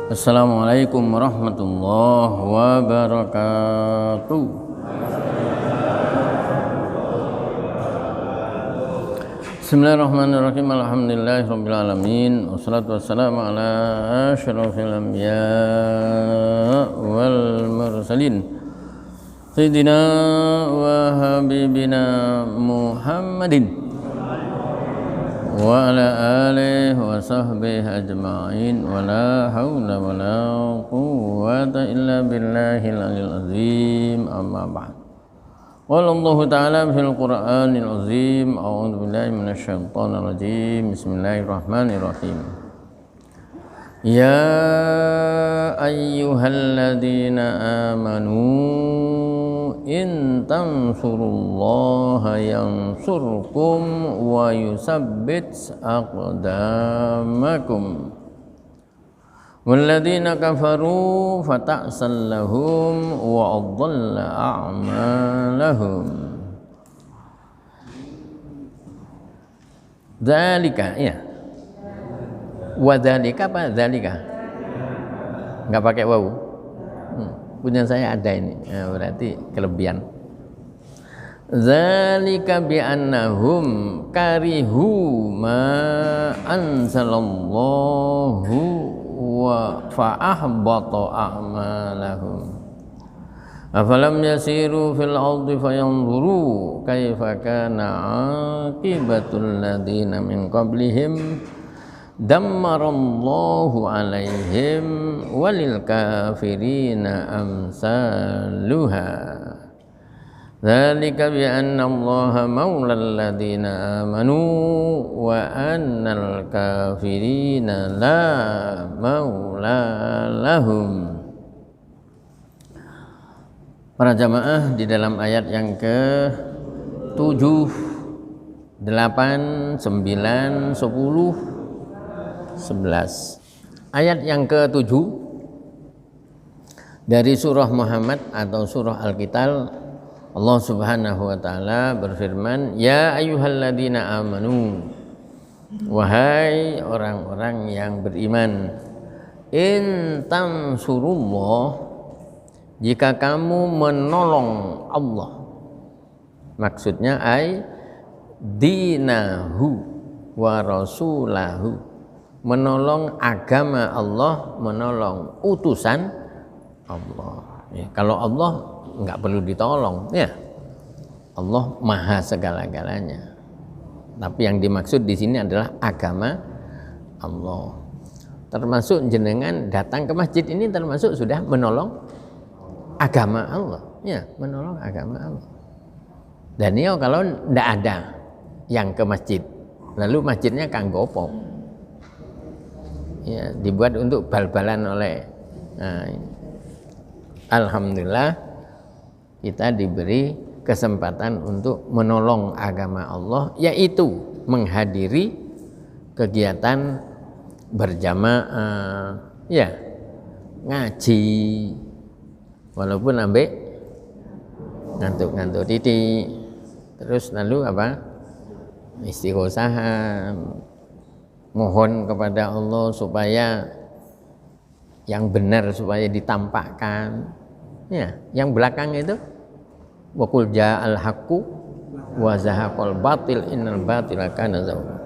Assalamualaikum warahmatullahi wabarakatuh. Bismillahirrahmanirrahim. Alhamdulillahirabbil alamin. Wassalatu wassalamu ala asyrofil anbiya wal mursalin. Sayyidina wa habibina Muhammadin wa ala alihi wa sahbihi ajma'in wa la hawla wa la quwwata illa billahil aliyil azim, amma ba'd. Qala Allah ta'ala fil Qur'anil azim, a'udzu billahi minasyaitonir rajim. Bismillahirrahmanirrahim. Ya ayyuhalladzina amanu in tansurullaha yansurkum wa yusabbit aqdamakum walladzina kafaru fata'sal lahum wa adalla a'malahum. Dzalika, ya, wa dzalika apa dzalika? Enggak pakai waw. Punya saya ada ini, ya, berarti kelebihan. Zalika bi annahum karihu ma anzalallahu wa fa'ahbata a'malahum. Afalam yasiru fil ardi fayanzuru kaifa kana aqibatul ladina min qablihim dammarallahu alaihim walil kafirina amsaluha. Dzalika bi anna Allaha maulal ladina amanu wa annal kafirina la maula lahum. Para jamaah, di dalam ayat yang ke-7, 8, 9, 10, 11. Ayat yang ke-7 dari surah Muhammad atau surah Al-Qital, Allah Subhanahu wa taala berfirman, ya ayyuhalladzina amanu, wahai orang-orang yang beriman, in tansurullah, jika kamu menolong Allah, maksudnya dinahu wa rasulahu, menolong agama Allah, menolong utusan Allah. Ya, kalau Allah nggak perlu ditolong, ya. Allah maha segala-galanya. Tapi yang dimaksud di sini adalah agama Allah. Termasuk jenengan datang ke masjid ini termasuk sudah menolong agama Allah, ya, menolong agama Allah. Dan ya, kalau tidak ada yang ke masjid, lalu masjidnya kanggo opo? Ya, dibuat untuk bal-balan oleh, nah, alhamdulillah kita diberi kesempatan untuk menolong agama Allah, yaitu menghadiri kegiatan berjamaah, ya, ngaji walaupun ambek ngantuk-ngantuk titik, terus lalu apa, istighosah, mohon kepada Allah supaya yang benar supaya ditampakkan, ya. Yang belakang itu wa qul ja'al haqqu wa zahaqal batil innal batila kana zahuqa.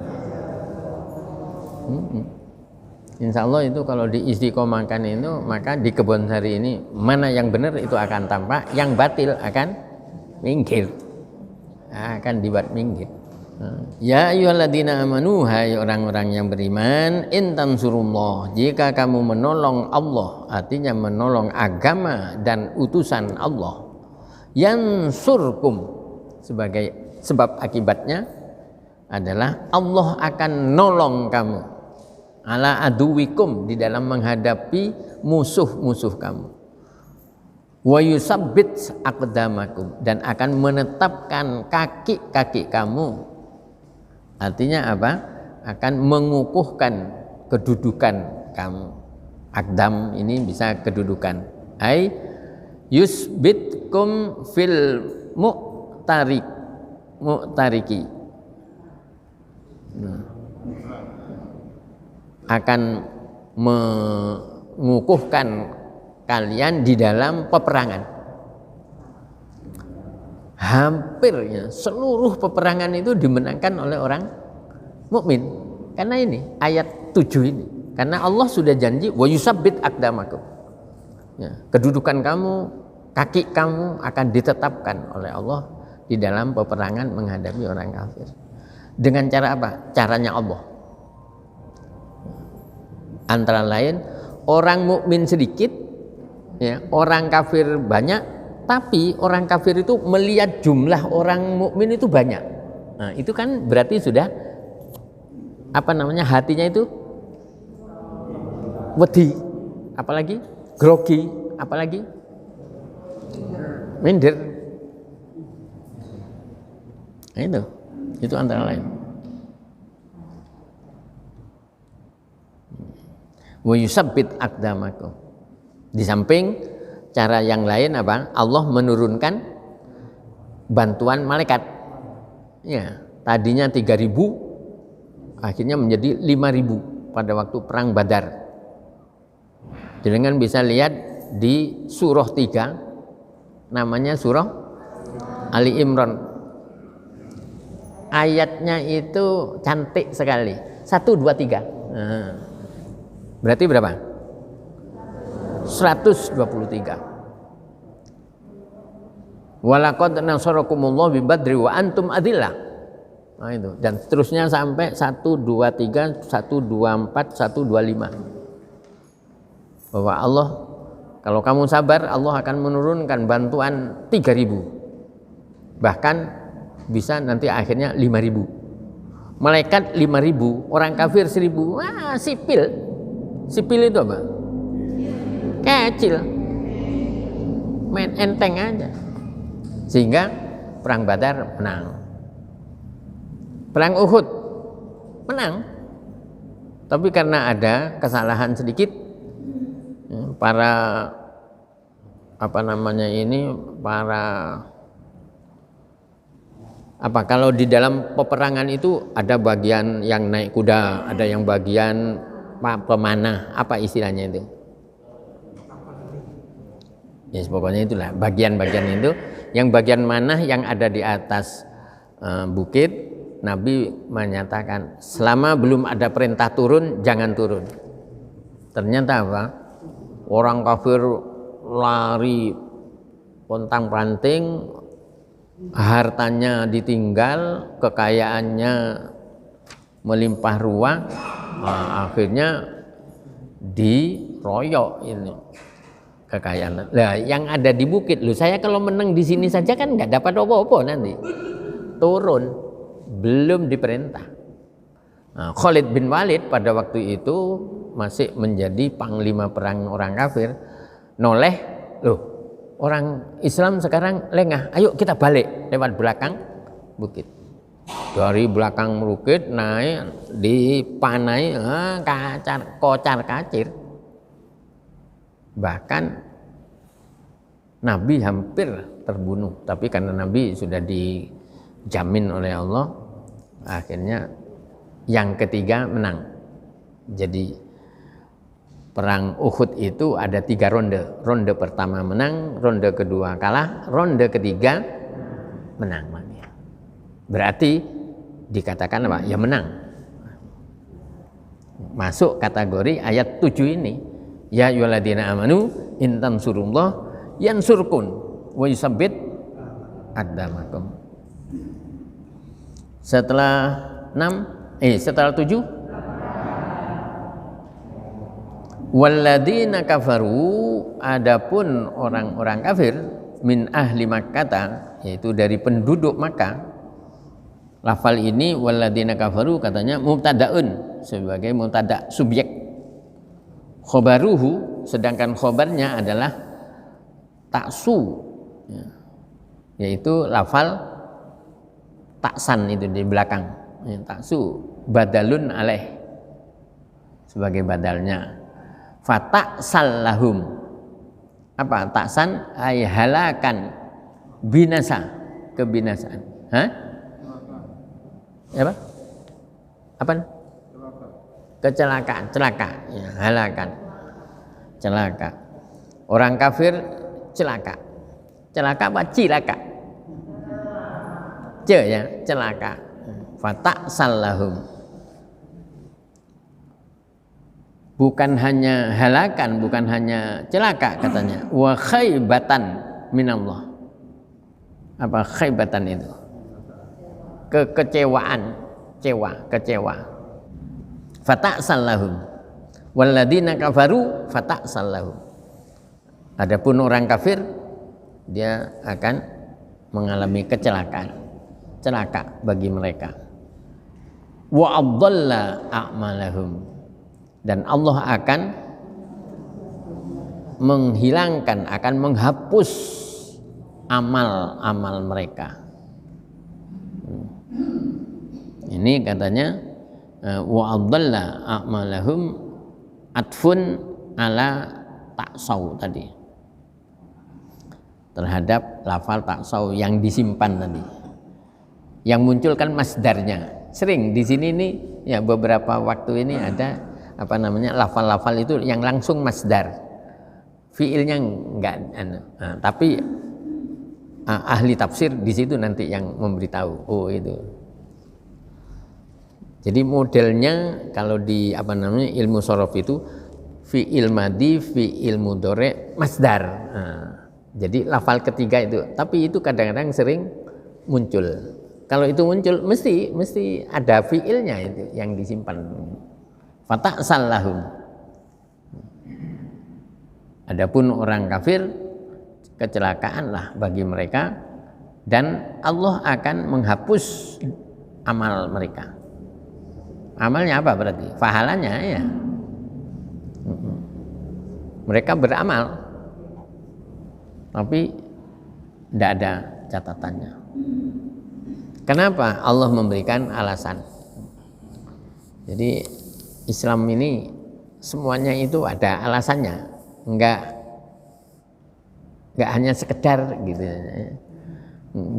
Insya Allah itu kalau diistiqomahkan itu, maka di Kebonsari ini mana yang benar itu akan tampak, yang batil akan minggir, akan dibuat minggir. Ya ayyuhalladzina amanu, hai orang-orang yang beriman, in tansurullah, jika kamu menolong Allah, artinya menolong agama dan utusan Allah, yansurkum, sebagai sebab akibatnya adalah Allah akan nolong kamu, ala aduwikum, di dalam menghadapi musuh-musuh kamu, wa yusabbit aqdamakum, dan akan menetapkan kaki-kaki kamu. Artinya apa? Akan mengukuhkan kedudukan kamu. Akdam ini bisa kedudukan. Ai yusbitkum fil mu'tariki. Akan mengukuhkan kalian di dalam peperangan. Hampir ya, seluruh peperangan itu dimenangkan oleh orang mukmin. Karena ini ayat 7 ini. Karena Allah sudah janji wa yusabbit aqdamakum. Ya, kedudukan kamu, kaki kamu akan ditetapkan oleh Allah di dalam peperangan menghadapi orang kafir. Dengan cara apa? Caranya Allah. Antara lain orang mukmin sedikit, ya, orang kafir banyak, tapi orang kafir itu melihat jumlah orang mukmin itu banyak. Nah, itu kan berarti sudah hatinya itu wedi, apalagi grogi, apalagi minder. Nah, itu antara lain. Wa yusabbit aqdamakum. Di samping cara yang lain apa? Allah menurunkan bantuan malaikat. Ya, tadinya 3.000 akhirnya menjadi 5.000 pada waktu perang Badar. Jangan bisa lihat di surah 3 namanya surah Ali Imran. Ayatnya itu cantik sekali. 1, 2, 3. Nah, berarti berapa? 123. Walaqad nasarakumullah bi Badri wa antum adillah. Nah itu, dan seterusnya sampai 123, 124, 125. Bahwa Allah, kalau kamu sabar, Allah akan menurunkan bantuan 3.000. Bahkan bisa nanti akhirnya 5.000. Malaikat 5.000, orang kafir 1.000. Wah, sipil. Sipil itu apa? Kecil. Main enteng aja. Sehingga perang Badar menang. Perang Uhud menang. Tapi karena ada kesalahan sedikit, para kalau di dalam peperangan itu ada bagian yang naik kuda, ada yang bagian pemanah, apa istilahnya itu? Ya, pokoknya itulah bagian-bagian itu. Yang bagian manah yang ada di atas bukit, Nabi menyatakan selama belum ada perintah turun, jangan turun. Ternyata apa? Orang kafir lari pontang-panting, hartanya ditinggal, kekayaannya melimpah ruah, akhirnya diroyok ini kekayaan. Lah yang ada di bukit, loh saya kalau menang di sini saja kan nggak dapat apa-apa nanti. Turun, belum diperintah. Nah, Khalid bin Walid pada waktu itu masih menjadi panglima perang orang kafir, noleh, loh orang Islam sekarang lengah, ayo kita balik lewat belakang bukit. Dari belakang bukit naik dipanai, kocar kacir. Bahkan Nabi hampir terbunuh, tapi karena Nabi sudah dijamin oleh Allah, akhirnya yang ketiga menang. Jadi perang Uhud itu ada 3 ronde. Ronde pertama menang, ronde kedua kalah, ronde ketiga menang. Berarti dikatakan apa? Ya menang. Masuk kategori ayat 7 ini. Ya ayyuhalladzina amanu in tansurullah yansurkum wa yusabbit aqdamakum. Setelah 7 walladzina kafaru, adapun orang-orang kafir min ahli Makkah, yaitu dari penduduk Makkah. Lafal ini walladzina kafaru katanya mubtadaun, sebagai mubtada subjek. Khobaruhu, sedangkan khobarnya adalah taksu, yaitu lafal taksan itu di belakang. Taksu badalun alaih, sebagai badalnya. Fataksal lahum, Apa? Taksan ay halakan, binasa, kebinasaan. Hah? Apa? Apa? Kecelakaan, celaka, ya, halakan, celaka. Orang kafir celaka. Celaka apa? Cilaka. Ya, celaka. Fatasallahum. Bukan hanya halakan, bukan hanya celaka katanya. Wa khaybatan minallah. Apa khaybatan itu? Kekecewaan, kecewa. Fatasallahum. Walladzina kafaru fatasallahum. Adapun orang kafir dia akan mengalami kecelakaan, celaka bagi mereka. Wa adalla a'malahum, dan Allah akan menghilangkan, akan menghapus amal-amal mereka. Ini katanya wa adalla a'malahum, atfun ala taksau tadi, terhadap lafal taksau yang disimpan tadi. Yang muncul kan masdarnya. Sering di sini nih ya, beberapa waktu ini ada apa namanya lafal-lafal itu yang langsung masdar, fiilnya enggak, tapi ahli tafsir di situ nanti yang memberitahu. Oh itu. Jadi modelnya kalau di apa namanya ilmu shorof itu fiil madi, fiil mudhari, masdar. Jadi lafal ketiga itu, tapi itu kadang-kadang sering muncul. Kalau itu muncul mesti ada fiilnya itu yang disimpan. Fatasallahum. Adapun orang kafir kecelakaanlah bagi mereka, dan Allah akan menghapus amal mereka. Amalnya apa berarti? Pahalanya ya. Mereka beramal, tapi tidak ada catatannya. Kenapa? Allah memberikan alasan. Jadi Islam ini semuanya itu ada alasannya, enggak hanya sekedar gitu,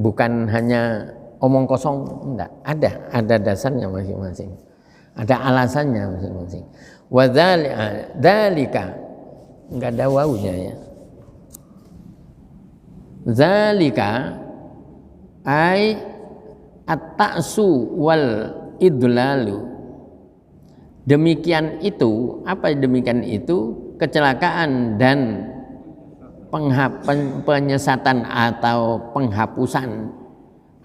bukan hanya omong kosong, enggak, ada dasarnya masing-masing, ada alasannya masing-masing. Wadzalika, enggak ada wawunya ya. Zalika ai at-ta'su wal idlalu. Demikian itu, apa demikian itu? Kecelakaan dan penyesatan atau penghapusan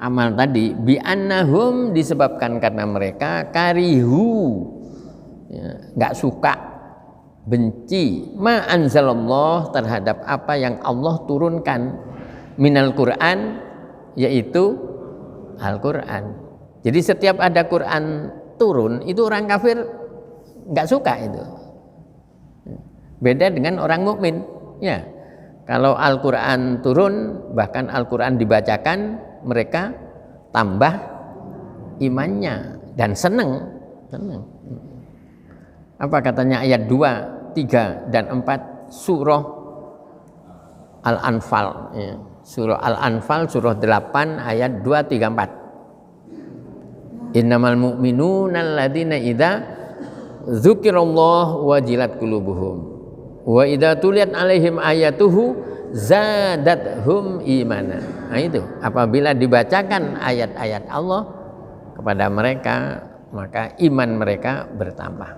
amal tadi, bi annahum, disebabkan karena mereka karihu, enggak suka, benci, ma anzalallah, terhadap apa yang Allah turunkan, minal Quran, yaitu Al-Quran. Jadi setiap ada Quran turun, itu orang kafir nggak suka itu. Beda dengan orang mukmin. Ya, kalau Al-Quran turun, bahkan Al-Quran dibacakan, mereka tambah imannya dan senang. Apa katanya ayat 2, 3, dan 4 surah Al-Anfal ya. Surah Al-Anfal surah 8 ayat 2, 3, 4. Innamal mu'minuna alladzina idza dzukirallahu wajilat qulubuhum wa idza tuliyat alaihim ayatuhu zadathum imana. Nah itu, apabila dibacakan ayat-ayat Allah kepada mereka, maka iman mereka bertambah.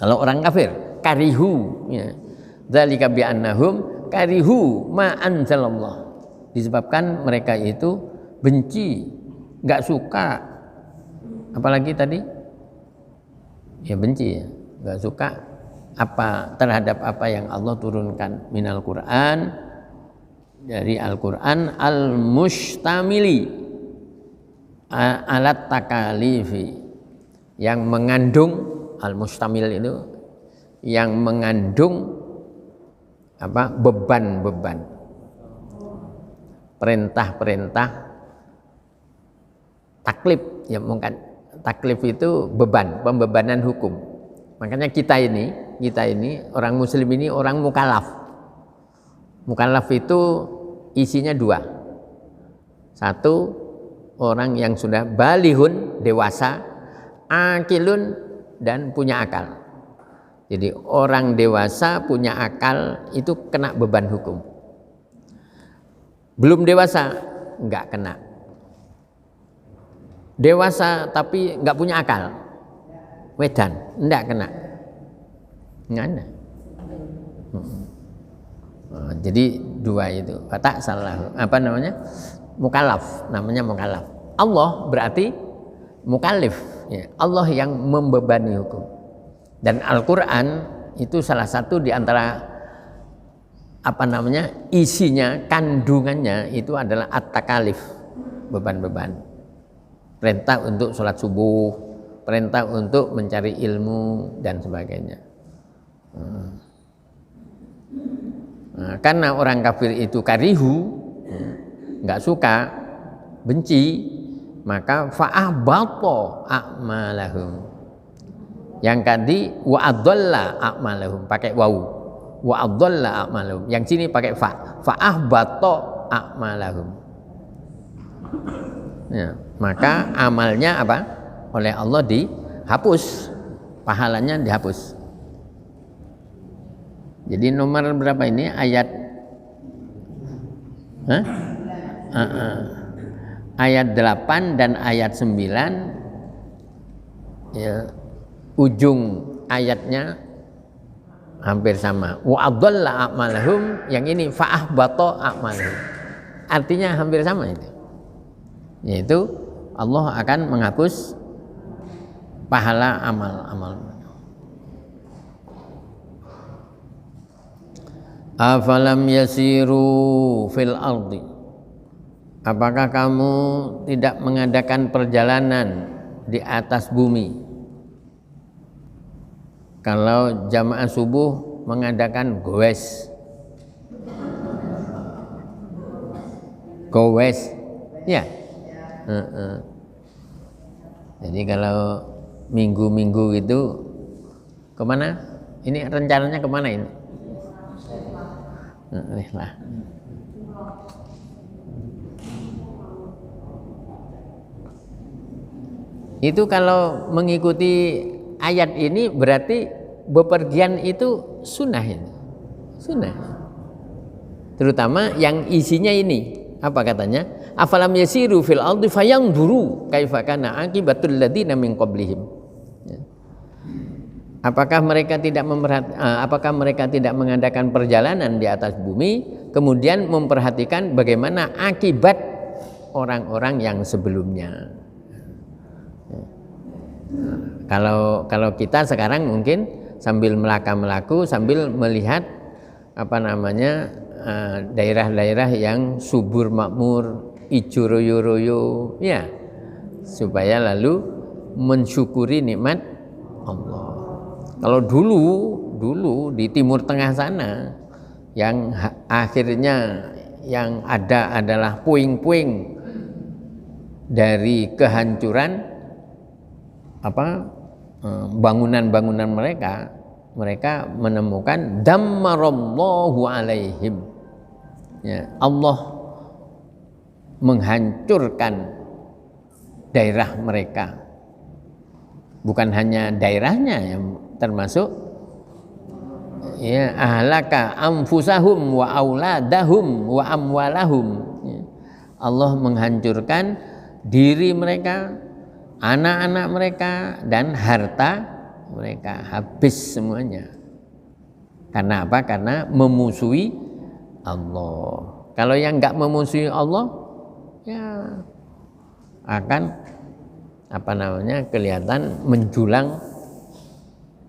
Kalau orang kafir, karihu ya. Dzalika bi annahum karihu ma anzalallah, disebabkan mereka itu benci, enggak suka, apalagi tadi ya benci ya, enggak suka apa terhadap apa yang Allah turunkan minal Quran, dari Al-Quran al-mustamili alat takalifi, yang mengandung, al-mustamil itu yang mengandung apa, beban-beban, perintah-perintah, taklif ya, mungkin taklif itu beban, pembebanan hukum. Makanya kita ini orang muslim ini orang mukallaf. Mukallaf itu isinya dua. Satu, orang yang sudah balihun, dewasa, akilun, dan punya akal. Jadi orang dewasa punya akal itu kena beban hukum. Belum dewasa nggak kena. Dewasa tapi nggak punya akal, wedan, nggak kena. Nggak ada. Jadi dua itu. Kata salah. Apa namanya? Mukallaf. Namanya mukallaf. Allah berarti mukallif. Ya, Allah yang membebani hukum. Dan Al-Quran itu salah satu di antara apa namanya isinya, kandungannya itu adalah at-takalif, beban-beban. Perintah untuk sholat subuh, perintah untuk mencari ilmu dan sebagainya. Nah, karena orang kafir itu karihu, nggak suka, benci, maka fa'ahbata a'malahum. Yang tadi wa'adalla a'malahum pakai waw, wa'adalla a'malahum. Yang sini pakai fa'ahbata a'malahum. Ya, maka amalnya apa? Oleh Allah dihapus, pahalanya dihapus. Jadi nomor berapa ini ayat? Ayat 8 dan ayat 9 ya, ujung ayatnya hampir sama. Wa adalla a'malahum, yang ini fa'ahbata a'malahum. Artinya hampir sama itu. Yaitu Allah akan menghapus pahala amal-amal. Afalam yasiru fil ardi. Apakah kamu tidak mengadakan perjalanan di atas bumi? Kalau jamaah subuh mengadakan gowes, ya. Jadi kalau minggu-minggu itu kemana? Ini rencananya kemana ini? Lah. Itu kalau mengikuti ayat ini berarti bepergian itu sunnah ini. Sunnah. Terutama yang isinya ini. Apa katanya? Afalam yasiru fil ardi fayanzuru kaifa kana aqibatul ladzina min qablihim. Apakah mereka tidak mengadakan perjalanan di atas bumi kemudian memperhatikan bagaimana akibat orang-orang yang sebelumnya? Kalau kita sekarang mungkin sambil melaku sambil melihat apa namanya daerah-daerah yang subur makmur, ijo royo-royo, ya, supaya lalu mensyukuri nikmat Allah. Kalau dulu di Timur Tengah sana yang akhirnya yang ada adalah puing-puing dari kehancuran bangunan-bangunan mereka menemukan dammarallahu alaihim, ya, Allah menghancurkan daerah mereka, bukan hanya daerahnya yang termasuk ya ahlaka anfusahum wa auladahum wa amwalahum, ya. Allah menghancurkan diri mereka, anak-anak mereka, dan harta mereka, habis semuanya. Karena apa? Karena memusuhi Allah. Kalau yang enggak memusuhi Allah, ya akan kelihatan menjulang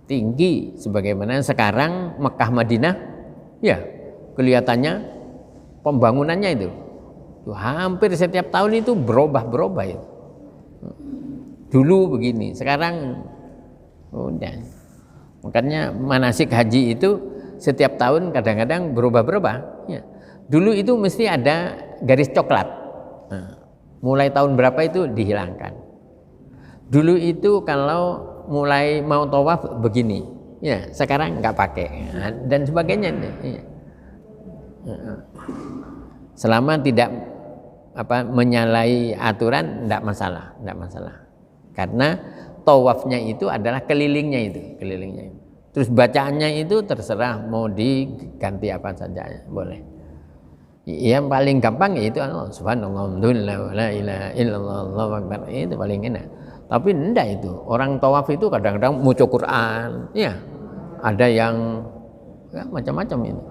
tinggi sebagaimana sekarang Mekah Madinah, ya kelihatannya pembangunannya itu hampir setiap tahun itu berubah ya. Dulu begini, sekarang udah. Makanya manasik haji itu setiap tahun kadang-kadang berubah-berubah. Ya. Dulu itu mesti ada garis coklat. Nah, mulai tahun berapa itu dihilangkan. Dulu itu kalau mulai mau tawaf begini, ya sekarang nggak pakai, nah, dan sebagainya. Ya. Selama tidak menyalahi aturan, tidak masalah. Karena tawafnya itu adalah kelilingnya itu. Terus bacaannya itu terserah mau diganti apa saja, boleh. Yang paling gampang yaitu subhanallah, alhamdulillah, la ilaha illallah, Allahu akbar, itu paling enak. Tapi enggak itu. Orang tawaf itu kadang-kadang maca Quran, ya. Ada yang ya, macam-macam itu.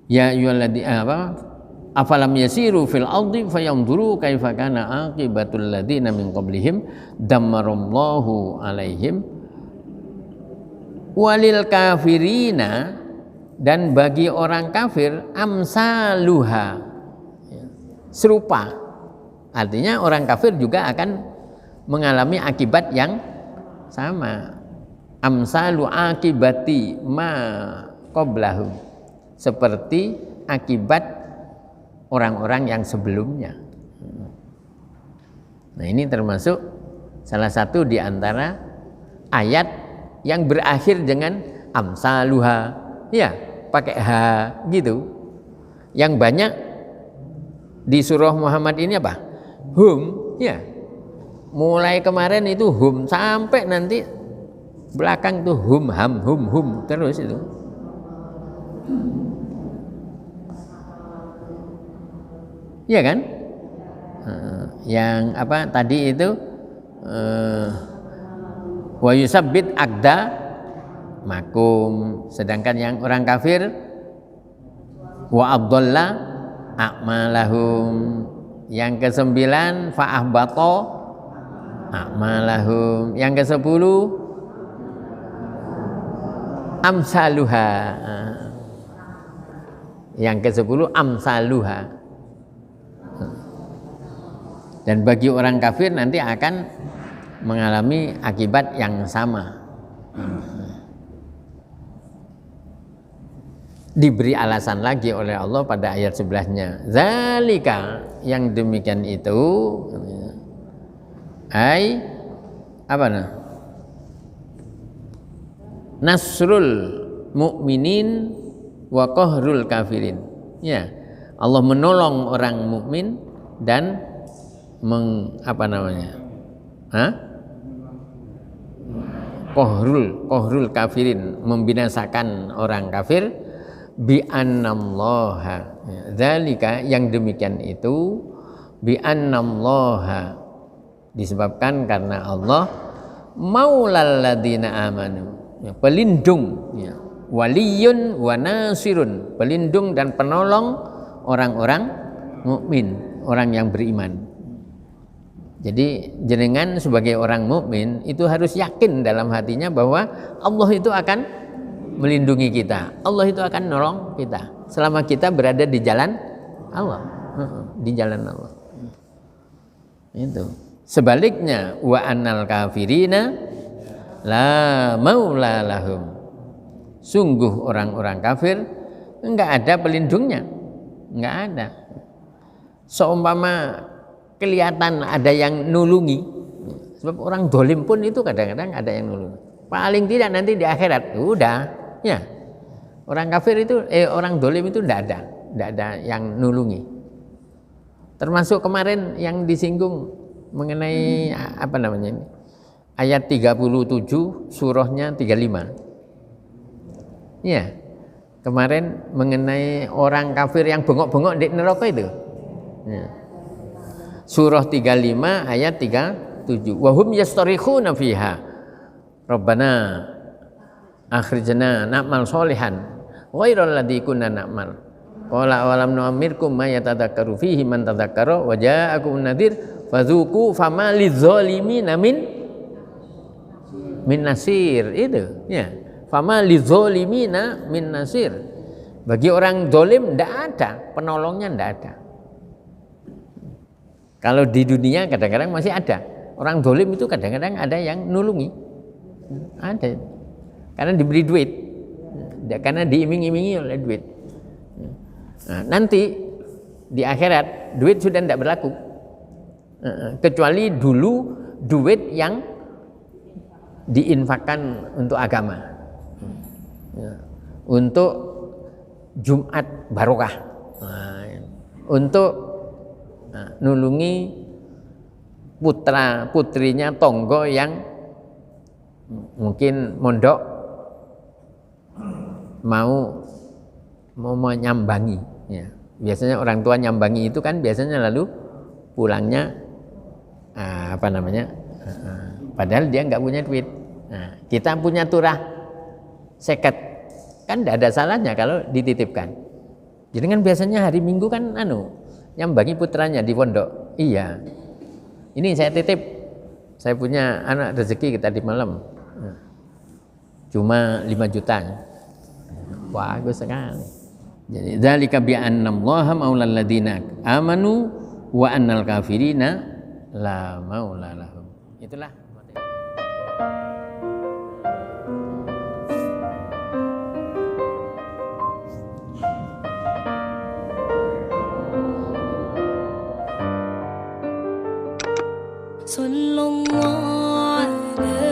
Ya ayyuhalladzina afalam yasiru fil ardi fayanzuru kaifa kana aqibatul ladzina min qablihim dammarallahu alaihim walil kafirina, dan bagi orang kafir amsaluha, serupa. Artinya orang kafir juga akan mengalami akibat yang sama. Amsalu akibati ma qablahum, seperti akibat orang-orang yang sebelumnya. Nah, ini termasuk salah satu di antara ayat yang berakhir dengan amsaluha, ya, pakai ha gitu. Yang banyak di surah Muhammad ini apa? Hum, ya. Mulai kemarin itu hum sampai nanti belakang tuh hum ham hum terus itu. Iya kan? Yang apa tadi itu wa yusabbit akda makum, sedangkan yang orang kafir wa abdalla a'malahum, yang ke-9 fa ahbata a'malahum, yang ke-10 amsaluha, yang ke-10 amsaluha. Dan bagi orang kafir nanti akan mengalami akibat yang sama. Diberi alasan lagi oleh Allah pada ayat sebelahnya. Zalika, yang demikian itu, ai apa nah? Nasrul mu'minin wa qahrul kafirin. Ya, Allah menolong orang mukmin dan qahrul kafirin, membinasakan orang kafir. Bi annallaha, dzalika, yang demikian itu, bi annallaha, disebabkan karena Allah maulal ladzina amanu, pelindung, ya, waliyun wa nasirun, pelindung dan penolong orang-orang mukmin, orang yang beriman. Jadi jenengan sebagai orang mukmin itu harus yakin dalam hatinya bahwa Allah itu akan melindungi kita, Allah itu akan nolong kita selama kita berada di jalan Allah, di jalan Allah. Itu. Sebaliknya, wa annal kafirina la maula lahum, sungguh orang-orang kafir enggak ada pelindungnya, enggak ada. Seumpama kelihatan ada yang nulungi, sebab orang dolim pun itu kadang-kadang ada yang nulungi. Paling tidak nanti di akhirat udah, ya, orang kafir itu orang dolim itu tidak ada yang nulungi. Termasuk kemarin yang disinggung mengenai apa namanya ini, ayat 37 surahnya 35. Ya, kemarin mengenai orang kafir yang bengok-bengok di neraka itu. Ya. Surah 35 ayat 37. Wa hum yastarikhuna fiha Rabbana akhrijna na'mal sholihan ghairal ladzi kunna na'mal. Qala awalam nu'ammirkum ma yatadzakkaru fihi man tadzakkara wa ja'akum nadhir fadzuqu fama lidzalimina min nasir. Itu, ya. Fama lidzalimina min nasir. Bagi orang zalim enggak ada penolongnya, enggak ada. Kalau di dunia kadang-kadang masih ada. Orang zalim itu kadang-kadang ada yang nulungi. Ada. Karena diberi duit, karena diiming-imingi oleh duit. Nah, nanti di akhirat duit sudah tidak berlaku, kecuali dulu duit yang diinfakkan untuk agama. untuk Jumat barokah, untuk nulungi putra putrinya tonggo yang mungkin mondok mau menyambangi, ya. Biasanya orang tua nyambangi itu kan biasanya lalu pulangnya padahal dia nggak punya duit. Nah, kita punya turah seket, kan tidak ada salahnya kalau dititipkan. Jadi kan biasanya hari Minggu kan nyambangi putranya di pondok. Iya, ini saya titip, saya punya anak rezeki tadi malam, cuma 5 juta. Bagus sekali. Jadi dzalika bi annallaha maulal ladina amanu wa annal kafirina la maula lahum. Itulah sallallahu alaihi